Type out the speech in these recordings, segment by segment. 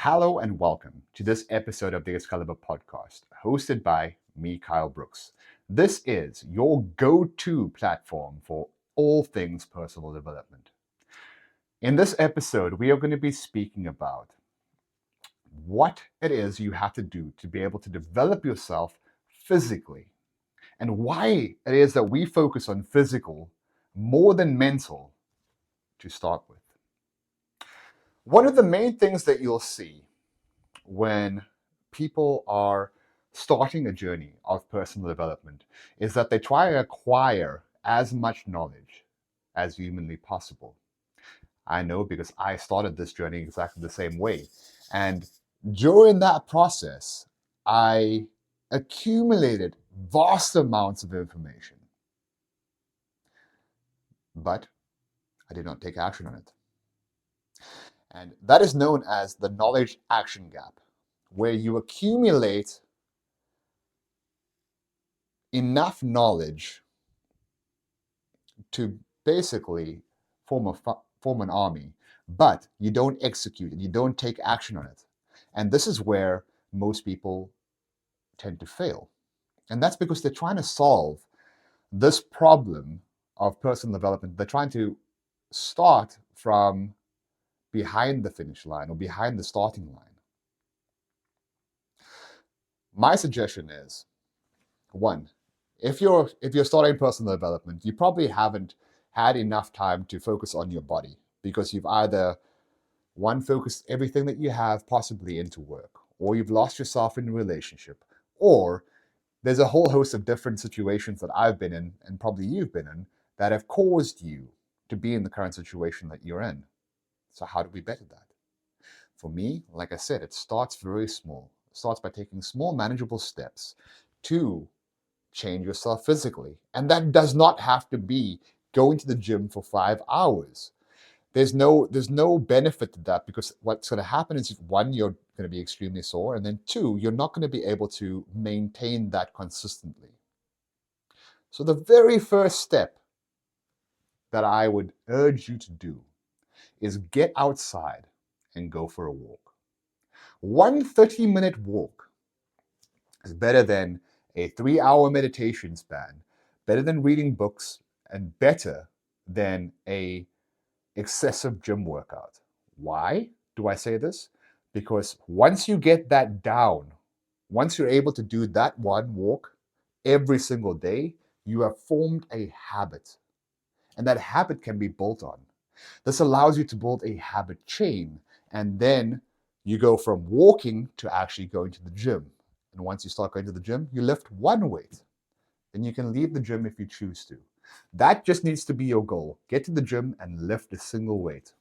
Hello and welcome to this episode of the Excalibur podcast, hosted by me, Kyle Brooks. This is your go-to platform for all things personal development. In this episode, we are going to be speaking about what it is you have to do to be able to develop yourself physically, and why it is that we focus on physical more than mental to start with. One of the main things that you'll see when people are starting a journey of personal development is that they try to acquire as much knowledge as humanly possible. I know because I started this journey exactly the same way. And during that process, I accumulated vast amounts of information, but I did not take action on it. And that is known as the knowledge action gap, where you accumulate enough knowledge to basically form an army, but you don't execute it, you don't take action on it. And this is where most people tend to fail. And that's because they're trying to solve this problem of personal development. They're trying to start from behind the finish line or behind the starting line. My suggestion is, one, if you're starting personal development, you probably haven't had enough time to focus on your body because you've either focused everything that you have possibly into work, or you've lost yourself in a relationship, or there's a whole host of different situations that I've been in and probably you've been in that have caused you to be in the current situation that you're in. So how do we better that? For me, like I said, it starts very small. It starts by taking small manageable steps to change yourself physically. And that does not have to be going to the gym for 5 hours. There's no benefit to that, because what's going to happen is, one, you're going to be extremely sore, and then two, you're not going to be able to maintain that consistently. So the very first step that I would urge you to do is get outside and go for a walk. One 30-minute walk is better than a 3-hour meditation span, better than reading books, and better than a excessive gym workout. Why do I say this? Because once you get that down, once you're able to do that one walk every single day, you have formed a habit. And that habit can be built on. This allows you to build a habit chain, and then you go from walking to actually going to the gym. And once you start going to the gym, you lift one weight. Then you can leave the gym if you choose to. That just needs to be your goal. Get to the gym and lift a single weight.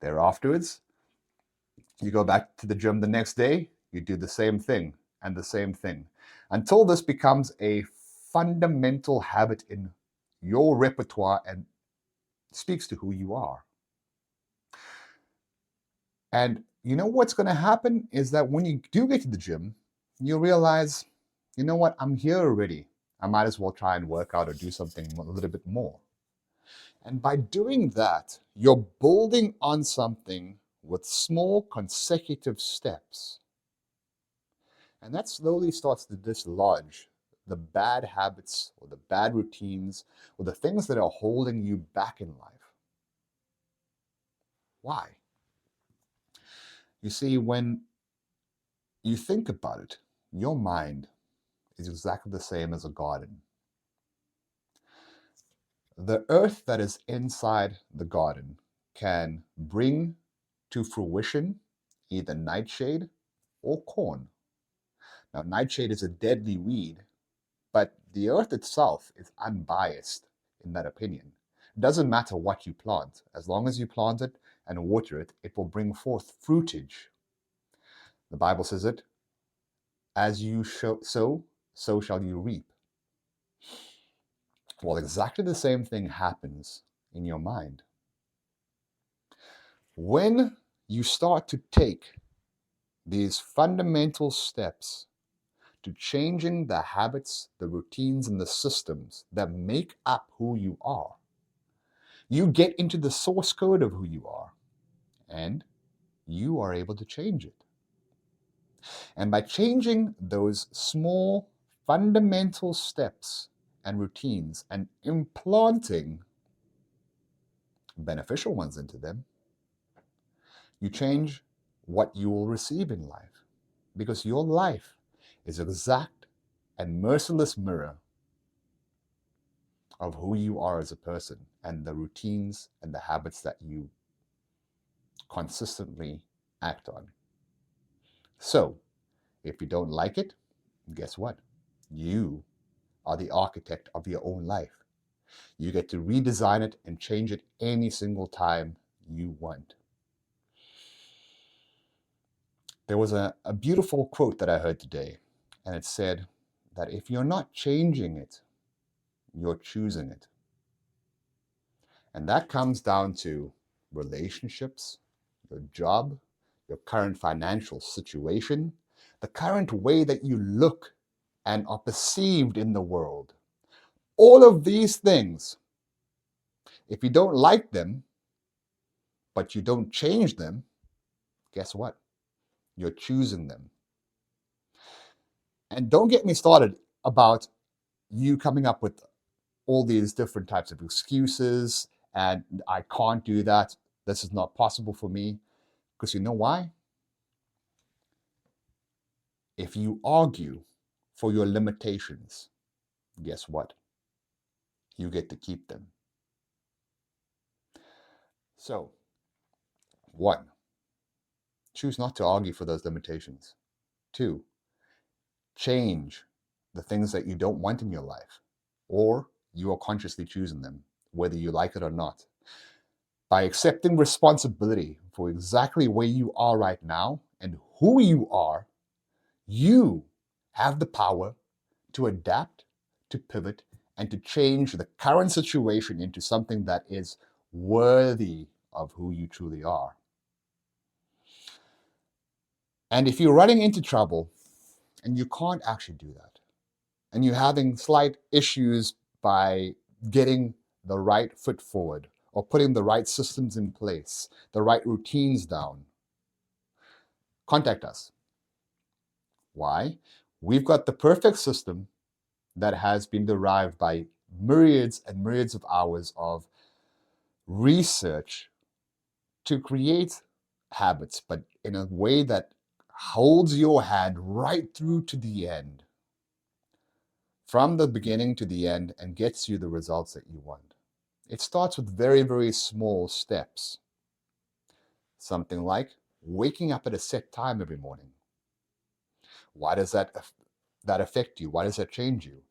Thereafterwards, you go back to the gym the next day, you do the same thing and the same thing until this becomes a fundamental habit in your repertoire and speaks to who you are. And you know what's going to happen is that when you do get to the gym, you realize, you know what, I'm here already. I might as well try and work out or do something a little bit more. And by doing that, you're building on something with small consecutive steps. And that slowly starts to dislodge the bad habits or the bad routines or the things that are holding you back in life. Why? You see, when you think about it, your mind is exactly the same as a garden. The earth that is inside the garden can bring to fruition either nightshade or corn. Now, nightshade is a deadly weed, but the earth itself is unbiased in that opinion. It doesn't matter what you plant. As long as you plant it and water it, it will bring forth fruitage. The Bible says it, as you sow, so shall you reap. Well, exactly the same thing happens in your mind. When you start to take these fundamental steps to changing the habits, the routines, and the systems that make up who you are, you get into the source code of who you are, and you are able to change it. And by changing those small fundamental steps and routines and implanting beneficial ones into them, you change what you will receive in life. Because your life is an exact and merciless mirror of who you are as a person and the routines and the habits that you consistently act on. So, if you don't like it, guess what? You are the architect of your own life. You get to redesign it and change it any single time you want. There was a beautiful quote that I heard today, and it said that if you're not changing it, you're choosing it. And that comes down to relationships, your job, your current financial situation, the current way that you look and are perceived in the world. All of these things, if you don't like them, but you don't change them, guess what? You're choosing them. And don't get me started about you coming up with all these different types of excuses and I can't do that. This is not possible for me. Because you know why? If you argue for your limitations, guess what? You get to keep them. So, 1, choose not to argue for those limitations. 2, change the things that you don't want in your life, or you are consciously choosing them, whether you like it or not. By accepting responsibility for exactly where you are right now and who you are, you have the power to adapt, to pivot, and to change the current situation into something that is worthy of who you truly are. And if you're running into trouble and you can't actually do that, and you're having slight issues by getting the right foot forward or putting the right systems in place, the right routines down, contact us. Why? We've got the perfect system that has been derived by myriads and myriads of hours of research to create habits, but in a way that holds your hand right through to the end, from the beginning to the end, and gets you the results that you want. It starts with very, very small steps. Something like waking up at a set time every morning. Why does that affect you? Why does that change you?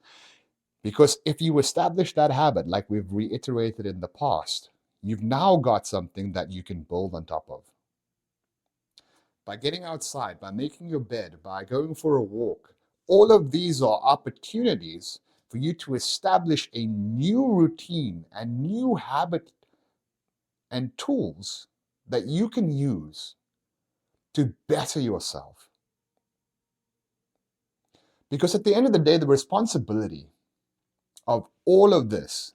Because if you establish that habit, like we've reiterated in the past, you've now got something that you can build on top of. By getting outside, by making your bed, by going for a walk, all of these are opportunities for you to establish a new routine and new habit and tools that you can use to better yourself. Because at the end of the day, the responsibility of all of this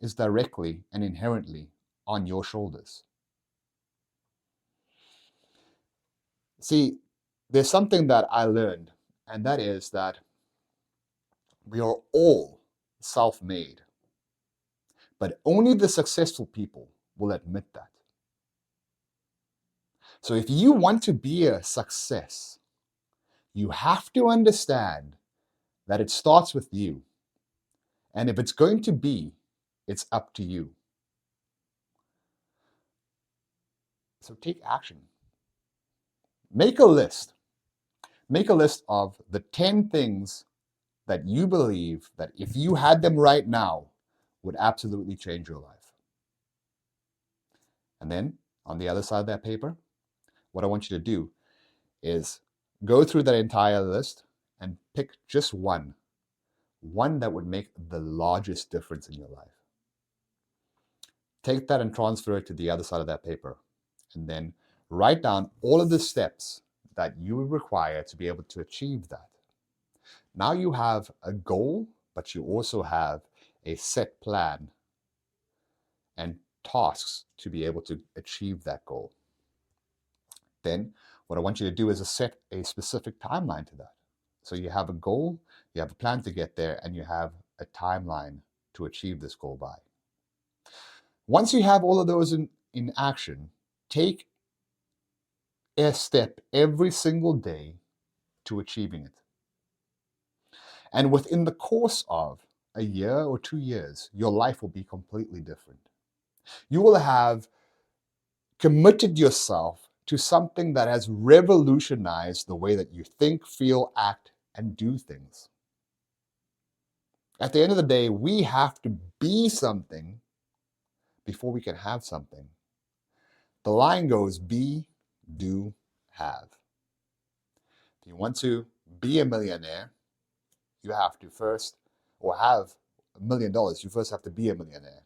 is directly and inherently on your shoulders. See, there's something that I learned, and that is that we are all self-made, but only the successful people will admit that. So if you want to be a success, you have to understand that it starts with you. And if it's going to be, it's up to you. So take action. Make a list. Make a list of the 10 things that you believe that if you had them right now would absolutely change your life. And then on the other side of that paper, what I want you to do is go through that entire list and pick just one that would make the largest difference in your life. Take that and transfer it to the other side of that paper, and then write down all of the steps that you would require to be able to achieve that. Now you have a goal, but you also have a set plan and tasks to be able to achieve that goal. Then what I want you to do is set a specific timeline to that. So you have a goal, you have a plan to get there, and you have a timeline to achieve this goal by. Once you have all of those in action, take a step every single day to achieving it. And within the course of a year or 2 years, your life will be completely different. You will have committed yourself to something that has revolutionized the way that you think, feel, act, and do things. At the end of the day, we have to be something before we can have something. The line goes, be, do, have. If you want to be a millionaire, you have to first, or have $1 million, you first have to be a millionaire.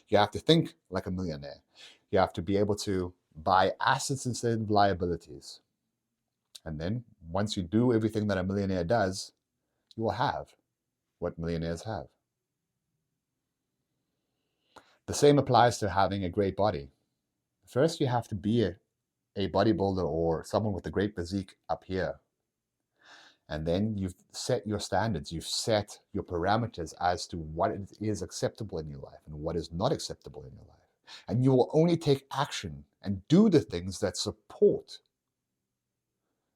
You have to think like a millionaire. You have to be able to buy assets instead of liabilities. And then once you do everything that a millionaire does, you will have what millionaires have. The same applies to having a great body. First, you have to be a bodybuilder or someone with a great physique up here. And then you've set your standards, you've set your parameters as to what is acceptable in your life and what is not acceptable in your life. And you will only take action and do the things that support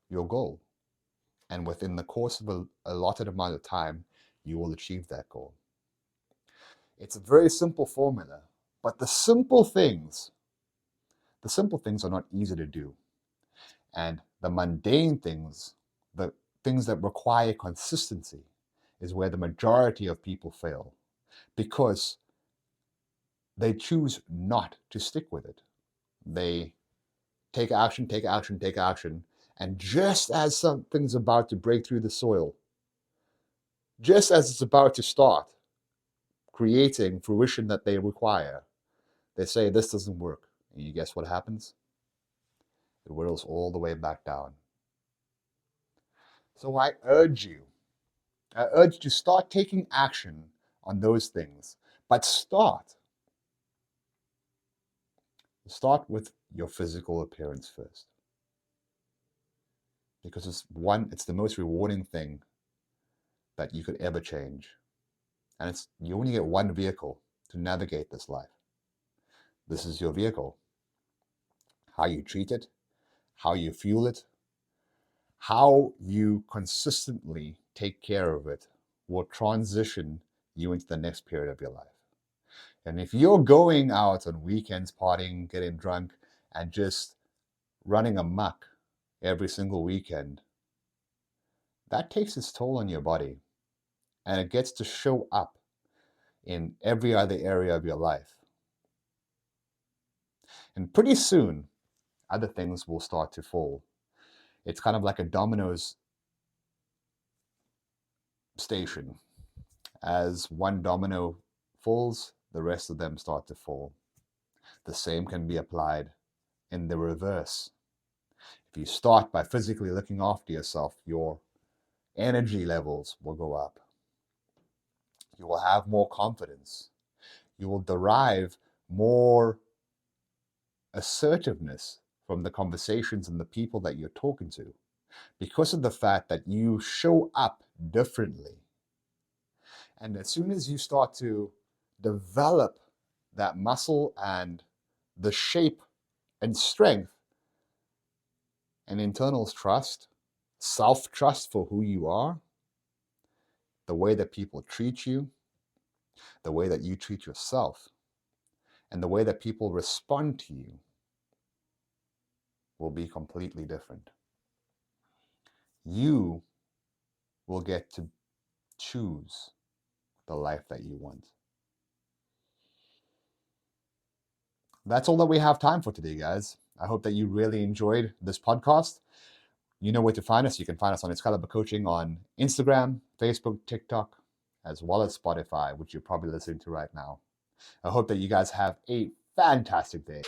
your goal. And within the course of a allotted amount of time, you will achieve that goal. It's a very simple formula, but the simple things are not easy to do. And the mundane things, the things that require consistency, is where the majority of people fail, because they choose not to stick with it. They take action, and just as something's about to break through the soil, just as it's about to start creating fruition that they require, they say, this doesn't work. And you guess what happens? It whirls all the way back down. So I urge you to start taking action on those things. But start with your physical appearance first. Because it's the most rewarding thing that you could ever change. And you only get one vehicle to navigate this life. This is your vehicle. How you treat it, how you fuel it, how you consistently take care of it will transition you into the next period of your life. And if you're going out on weekends, partying, getting drunk, and just running amok every single weekend, that takes its toll on your body. And it gets to show up in every other area of your life. And pretty soon, other things will start to fall. It's kind of like a dominoes station. As one domino falls, the rest of them start to fall. The same can be applied in the reverse. If you start by physically looking after yourself, your energy levels will go up. You will have more confidence. You will derive more assertiveness from the conversations and the people that you're talking to, because of the fact that you show up differently. And as soon as you start to develop that muscle and the shape and strength and internal trust, self-trust for who you are, the way that people treat you, the way that you treat yourself, and the way that people respond to you will be completely different. You will get to choose the life that you want. That's all that we have time for today, guys. I hope that you really enjoyed this podcast. You know where to find us. You can find us on Excalibur Coaching on Instagram, Facebook, TikTok, as well as Spotify, which you're probably listening to right now. I hope that you guys have a fantastic day.